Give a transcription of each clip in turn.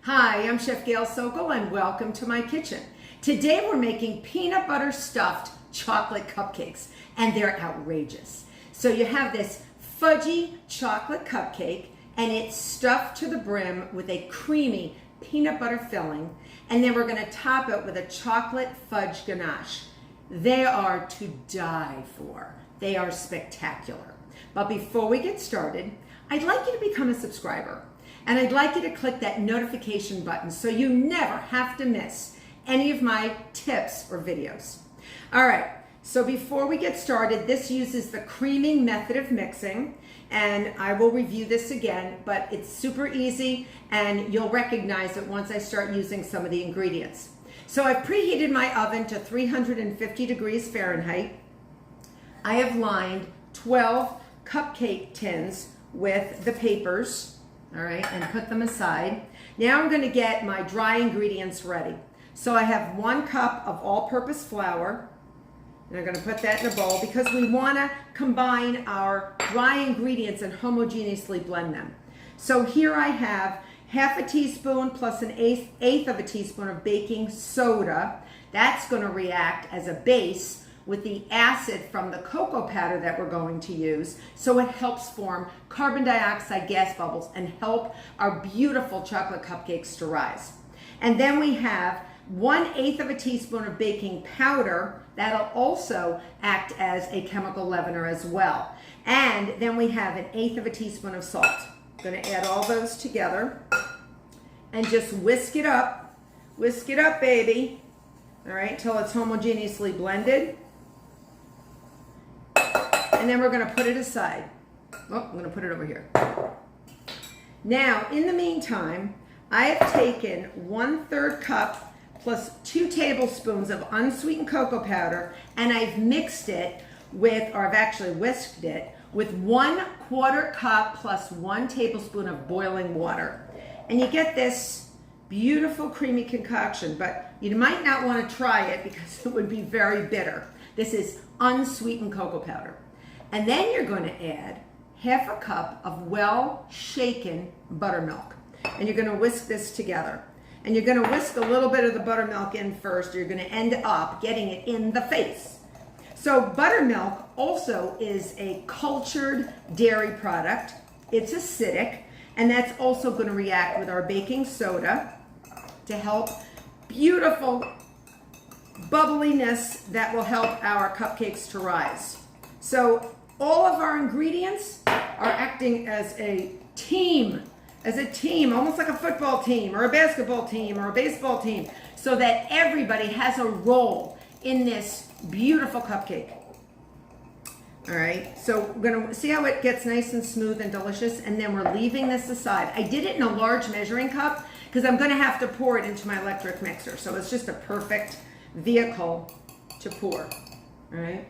Hi, I'm Chef Gail Sokol and welcome to my kitchen. Today we're making peanut butter stuffed chocolate cupcakes and they're outrageous. So you have this fudgy chocolate cupcake and it's stuffed to the brim with a creamy peanut butter filling, and then we're going to top it with a chocolate fudge ganache. They are to die for. They are spectacular. But before we get started, I'd like you to become a subscriber. And I'd like you to click that notification button so you never have to miss any of my tips or videos. All right, so before we get started, this uses the creaming method of mixing, and I will review this again, but it's super easy and you'll recognize it once I start using some of the ingredients. So I've preheated my oven to 350 degrees Fahrenheit. I have lined 12 cupcake tins with the papers. All right, and put them aside. Now I'm going to get my dry ingredients ready. So I have 1 cup of all-purpose flour, and I'm going to put that in a bowl because we want to combine our dry ingredients and homogeneously blend them. So here I have half a teaspoon plus an eighth of a teaspoon of baking soda. That's going to react as a base with the acid from the cocoa powder that we're going to use, so it helps form carbon dioxide gas bubbles and help our beautiful chocolate cupcakes to rise. And then we have 1/8 of a teaspoon of baking powder. That'll also act as a chemical leavener as well. And then we have 1/8 of a teaspoon of salt. I'm going to add all those together and just whisk it up, baby. All right, until it's homogeneously blended. And then we're going to put it aside. Oh, I'm going to put it over here. Now, in the meantime, I have taken 1/3 cup plus 2 tablespoons of unsweetened cocoa powder, and I've mixed it with, or I've actually whisked it, with 1/4 cup plus 1 tablespoon of boiling water. And you get this beautiful creamy concoction, but you might not want to try it because it would be very bitter. This is unsweetened cocoa powder. And then you're going to add 1/2 cup of well-shaken buttermilk. And you're going to whisk this together. And you're going to whisk a little bit of the buttermilk in first, or you're going to end up getting it in the face. So buttermilk also is a cultured dairy product. It's acidic, and that's also going to react with our baking soda to help beautiful bubbliness that will help our cupcakes to rise. So all of our ingredients are acting as a team, almost like a football team or a basketball team or a baseball team, so that everybody has a role in this beautiful cupcake. All right, so we're gonna see how it gets nice and smooth and delicious, and then we're leaving this aside. I did it in a large measuring cup because I'm gonna have to pour it into my electric mixer, so it's just a perfect vehicle to pour. All right,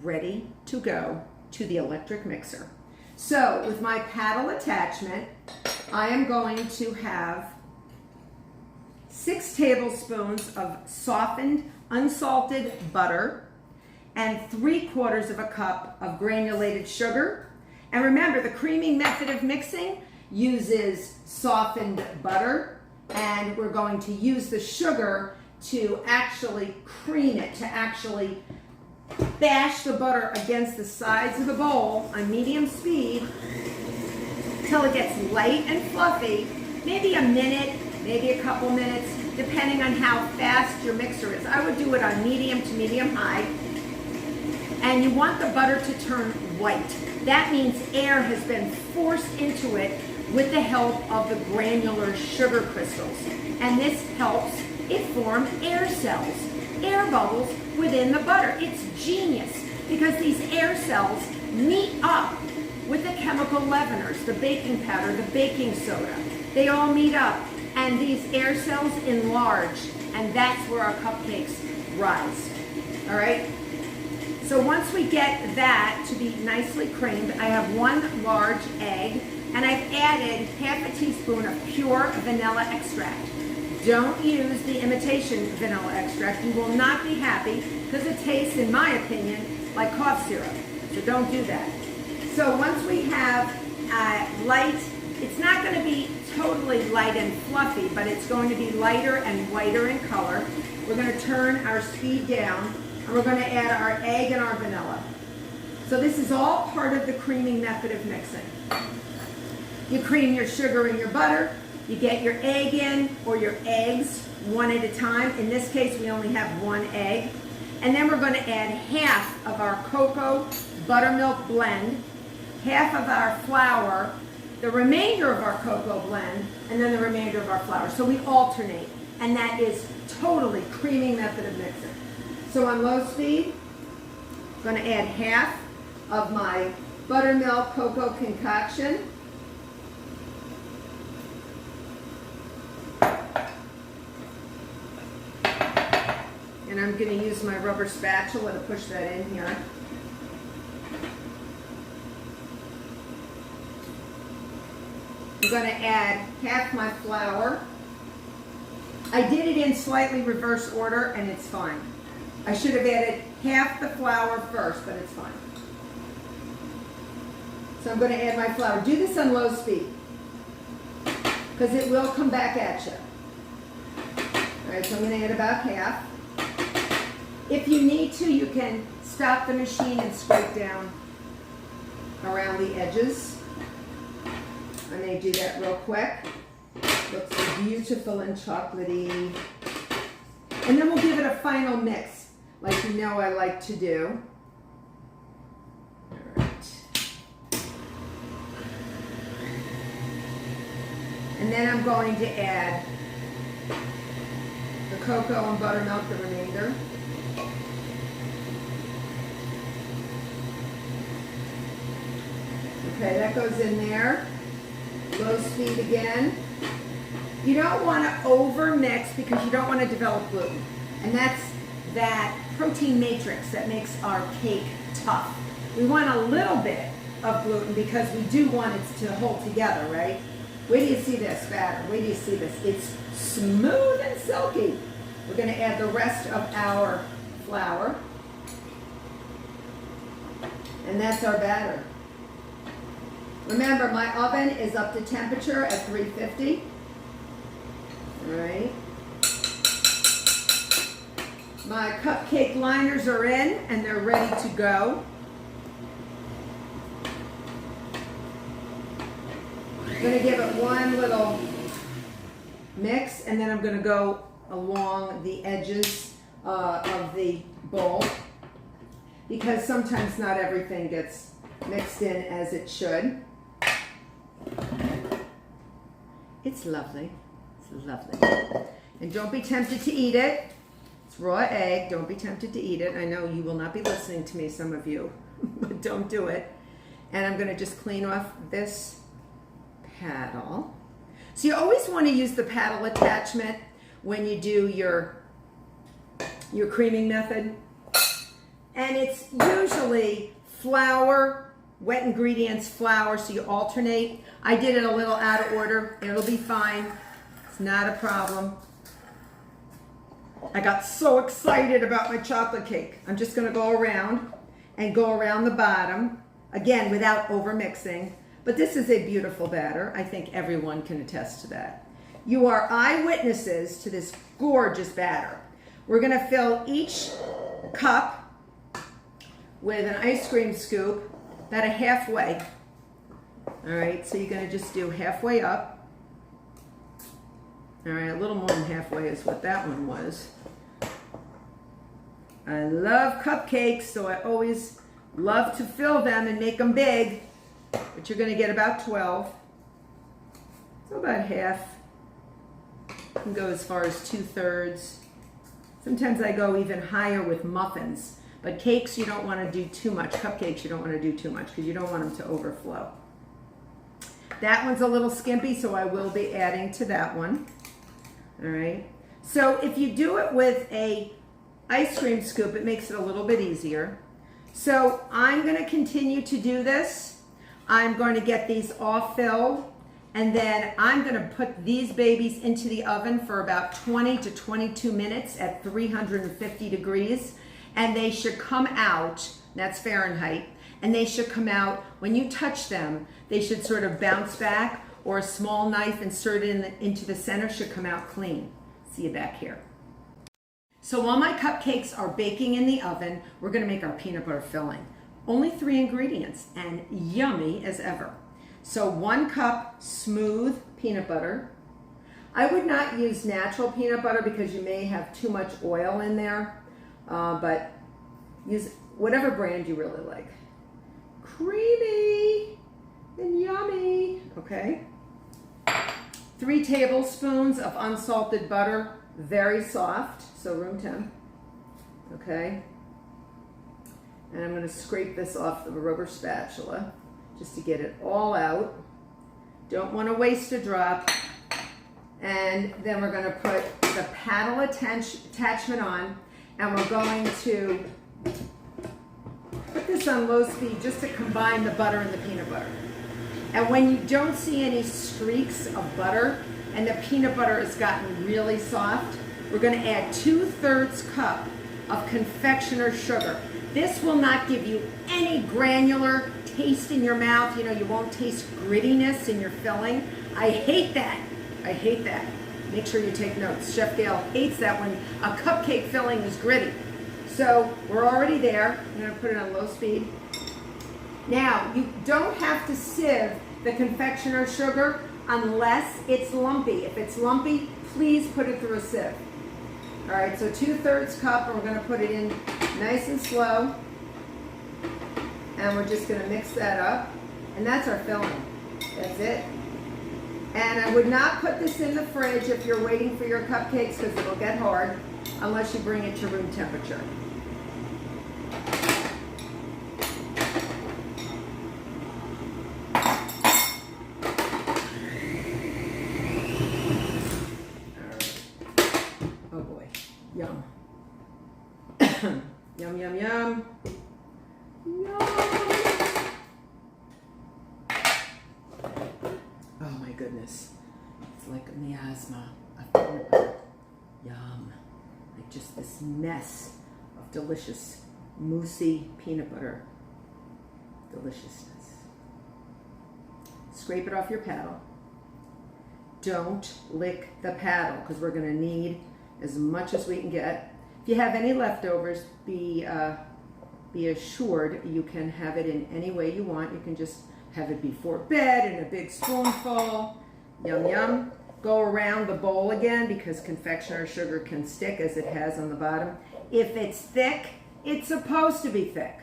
ready to go to the electric mixer. So with my paddle attachment, I am going to have 6 tablespoons of softened, unsalted butter and 3/4 of a cup of granulated sugar. And remember, the creaming method of mixing uses softened butter, and we're going to use the sugar to actually cream it, to actually bash the butter against the sides of the bowl on medium speed until it gets light and fluffy, maybe a minute, maybe a couple minutes, depending on how fast your mixer is. I would do it on medium to medium high. And you want the butter to turn white. That means air has been forced into it with the help of the granular sugar crystals. And this helps it form air cells, air bubbles within the butter. It's genius because these air cells meet up with the chemical leaveners, the baking powder, the baking soda. They all meet up, and these air cells enlarge, and that's where our cupcakes rise. All right? So once we get that to be nicely creamed, I have 1 large egg, and I've added 1/2 teaspoon of pure vanilla extract. Don't use the imitation vanilla extract. You will not be happy because it tastes, in my opinion, like cough syrup. So So once we have light, it's not going to be totally totally light and fluffy, but it's going to be lighter and whiter in color. We're going to turn our speed down, and we're going to add our egg and our vanilla. So this is all part of the creaming method of mixing. You cream your sugar and your butter, you get your egg in, or your eggs, one at a time. In this case, we only have one egg. And then we're going to add half of our cocoa buttermilk blend, half of our flour, the remainder of our cocoa blend, and then the remainder of our flour. So we alternate, and that is totally creaming method of mixing. So on low speed, I'm going to add half of my buttermilk cocoa concoction. And I'm going to use my rubber spatula to push that in here. I'm going to add half my flour. I did it in slightly reverse order, and it's fine. I should have added half the flour first, but it's fine. So I'm going to add my flour. Do this on low speed, because it will come back at you. All right, so I'm going to add about half. If you need to, you can stop the machine and scrape down around the edges. I may do that real quick. Looks beautiful and chocolatey. And then we'll give it a final mix, like you know I like to do. All right. And then I'm going to add the cocoa and buttermilk, the remainder. Okay, that goes in there. Low speed again. You don't want to over mix because you don't want to develop gluten. And that's that protein matrix that makes our cake tough. We want a little bit of gluten because we do want it to hold together, right? Wait till you see this batter. Wait till you see this. It's smooth and silky. We're going to add the rest of our flour. And that's our batter. Remember, my oven is up to temperature at 350. All right. My cupcake liners are in and they're ready to go. I'm going to give it one little mix, and then I'm going to go along the edges of the bowl, because sometimes not everything gets mixed in as it should. It's lovely. It's lovely. And don't be tempted to eat it. It's raw egg. Don't be tempted to eat it. I know you will not be listening to me, some of you, but don't do it. And I'm going to just clean off this paddle. So you always want to use the paddle attachment when you do your creaming method. And it's usually flour, wet ingredients, flour, so you alternate. I did it a little out of order. It'll be fine. It's not a problem. I got so excited about my chocolate cake. I'm just going to go around the bottom, again, without over mixing. But this is a beautiful batter. I think everyone can attest to that. You are eyewitnesses to this gorgeous batter. We're going to fill each cup with an ice cream scoop, about a halfway. All right, so you're going to just do halfway up. All right, a little more than halfway is what that one was. I love cupcakes, so I always love to fill them and make them big. But you're going to get about 12. So about half. You can go as far as 2/3. Sometimes I go even higher with muffins. But cakes, you don't want to do too much. Cupcakes, you don't want to do too much because you don't want them to overflow. That one's a little skimpy, so I will be adding to that one. All right. So if you do it with a ice cream scoop, it makes it a little bit easier. So I'm going to continue to do this. I'm going to get these all filled, and then I'm going to put these babies into the oven for about 20 to 22 minutes at 350 degrees. And they should come out, that's Fahrenheit, and they should come out, when you touch them, they should sort of bounce back or a small knife inserted into the center should come out clean. See you back here. So while my cupcakes are baking in the oven, we're gonna make our peanut butter filling. Only 3 ingredients and yummy as ever. So 1 cup smooth peanut butter. I would not use natural peanut butter because you may have too much oil in there, but use whatever brand you really like. Creamy and yummy, okay? 3 tablespoons of unsalted butter, very soft, so room temp, okay? And I'm gonna scrape this off the rubber spatula just to get it all out. Don't wanna waste a drop. And then we're gonna put the paddle attachment on, and we're going to put this on low speed just to combine the butter and the peanut butter. And when you don't see any streaks of butter and the peanut butter has gotten really soft, we're gonna add 2/3 cup of confectioner's sugar. This will not give you any granular taste in your mouth. You know, you won't taste grittiness in your filling. I hate that. I hate that. Make sure you take notes. Chef Gail hates that when a cupcake filling is gritty. So we're already there. I'm gonna put it on low speed. Now, you don't have to sieve the confectioner's sugar unless it's lumpy. If it's lumpy, please put it through a sieve. All right, so 2/3 cup, and we're gonna put it in nice and slow. And we're just gonna mix that up. And that's our filling. That's it. And I would not put this in the fridge if you're waiting for your cupcakes because it'll get hard unless you bring it to room temperature. Oh boy, yum. Yum, yum, yum. Yum. Oh my goodness. It's like a miasma of peanut butter. Yum. Like just this mess of delicious, moussey peanut butter deliciousness. Scrape it off your paddle. Don't lick the paddle because we're going to need as much as we can get. If you have any leftovers, be assured you can have it in any way you want. You can just have it before bed in a big spoonful. Yum, yum. Go around the bowl again because confectioner's sugar can stick as it has on the bottom. If it's thick, it's supposed to be thick.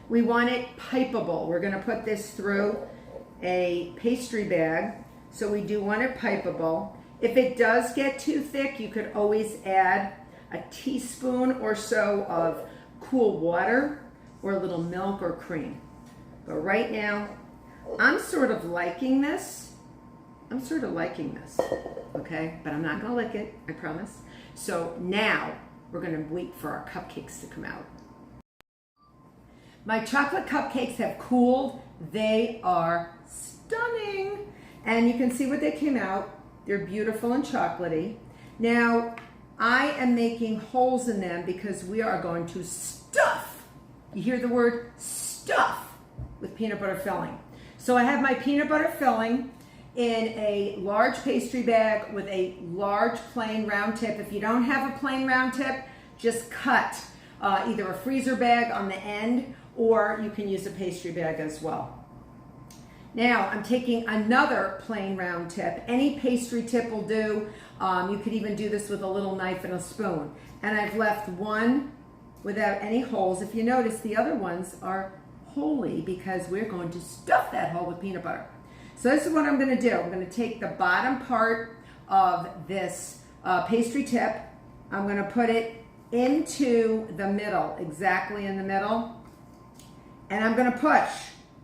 We want it pipeable. We're going to put this through a pastry bag, so we do want it pipeable. If it does get too thick, you could always add a teaspoon or so of cool water or a little milk or cream. But right now, I'm sort of liking this. Okay? But I'm not gonna lick it, I promise. So now, we're gonna wait for our cupcakes to come out. My chocolate cupcakes have cooled. They are stunning. And you can see what they came out. They're beautiful and chocolatey. Now, I am making holes in them because we are going to stuff. You hear the word stuff with peanut butter filling. So I have my peanut butter filling in a large pastry bag with a large plain round tip. If you don't have a plain round tip, just cut either a freezer bag on the end or you can use a pastry bag as well. Now I'm taking another plain round tip. Any pastry tip will do. You could even do this with a little knife and a spoon. And I've left one without any holes. If you notice, the other ones are holy because we're going to stuff that hole with peanut butter. So this is what I'm going to do. I'm going to take the bottom part of this pastry tip. I'm going to put it into the middle, exactly in the middle. And I'm going to push,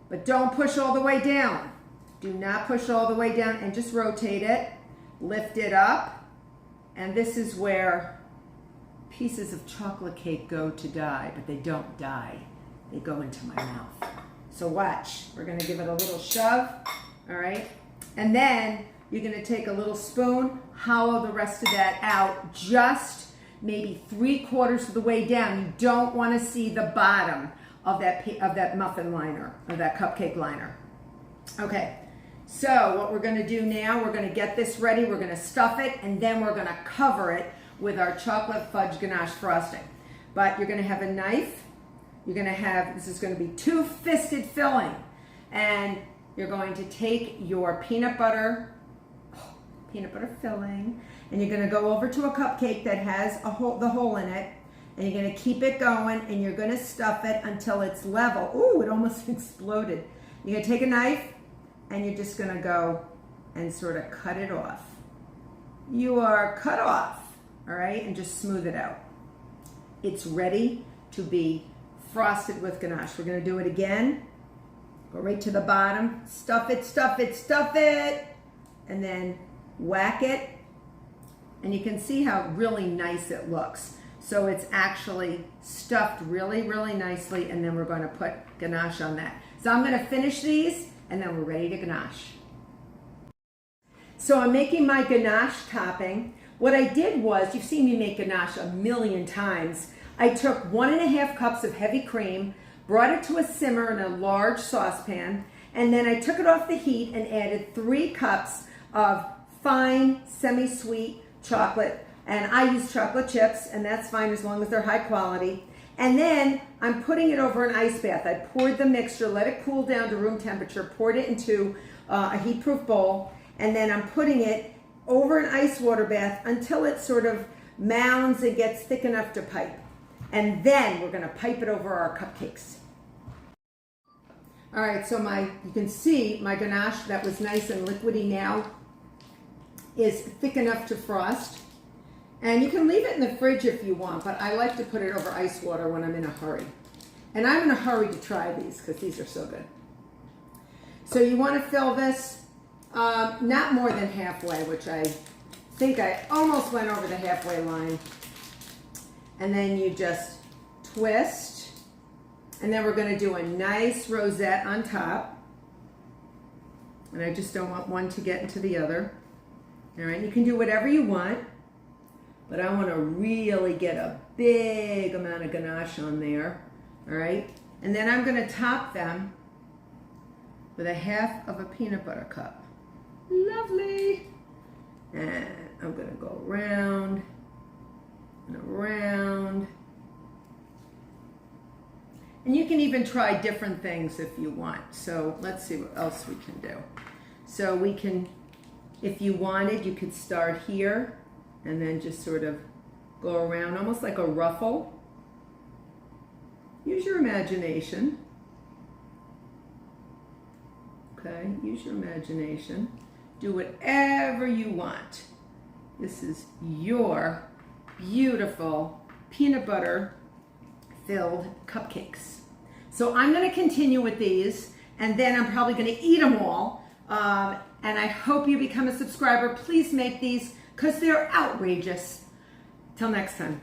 but don't push all the way down. Do not push all the way down and just rotate it. Lift it up. And this is where pieces of chocolate cake go to die, but they don't die. They go into my mouth. So watch. We're going to give it a little shove. All right. And then you're going to take a little spoon, hollow the rest of that out, just maybe 3/4 of the way down. You don't want to see the bottom of that muffin liner, or that cupcake liner. Okay. So what we're gonna do now, we're gonna get this ready, we're gonna stuff it, and then we're gonna cover it with our chocolate fudge ganache frosting. But you're gonna have a knife, you're gonna have, this is gonna be two-fisted filling, and you're going to take your peanut butter filling, and you're gonna go over to a cupcake that has the hole in it, and you're gonna keep it going, and you're gonna stuff it until it's level. Ooh, it almost exploded. You're gonna take a knife, and you're just gonna go and sort of cut it off. You are cut off, all right, and just smooth it out. It's ready to be frosted with ganache. We're gonna do it again. Go right to the bottom, stuff it, stuff it, stuff it, and then whack it. And you can see how really nice it looks. So it's actually stuffed really, really nicely, and then we're going to put ganache on that. So I'm going to finish these, and then we're ready to ganache. So I'm making my ganache topping. What I did was, you've seen me make ganache a million times. I took 1.5 cups of heavy cream, brought it to a simmer in a large saucepan, and then I took it off the heat and added 3 cups of fine, semi-sweet chocolate. And I use chocolate chips, and that's fine as long as they're high quality. And then I'm putting it over an ice bath. I poured the mixture, let it cool down to room temperature, poured it into a heat-proof bowl, and then I'm putting it over an ice water bath until it sort of mounds and gets thick enough to pipe. And then we're gonna pipe it over our cupcakes. All right, so you can see my ganache that was nice and liquidy now is thick enough to frost. And you can leave it in the fridge if you want, but I like to put it over ice water when I'm in a hurry. And I'm in a hurry to try these because these are so good. So you want to fill this not more than halfway, which I think I almost went over the halfway line. And then you just twist. And then we're going to do a nice rosette on top. And I just don't want one to get into the other. All right, you can do whatever you want. But I want to really get a big amount of ganache on there, all right? And then I'm going to top them with 1/2 of a peanut butter cup. Lovely. And I'm going to go around and around. And you can even try different things if you want. So let's see what else we can do. So we can, if you wanted, you could start here and then just sort of go around, almost like a ruffle. Use your imagination. Okay, use your imagination. Do whatever you want. This is your beautiful peanut butter filled cupcakes. So I'm gonna continue with these, and then I'm probably gonna eat them all. And I hope you become a subscriber. Please make these, because they're outrageous. Till next time.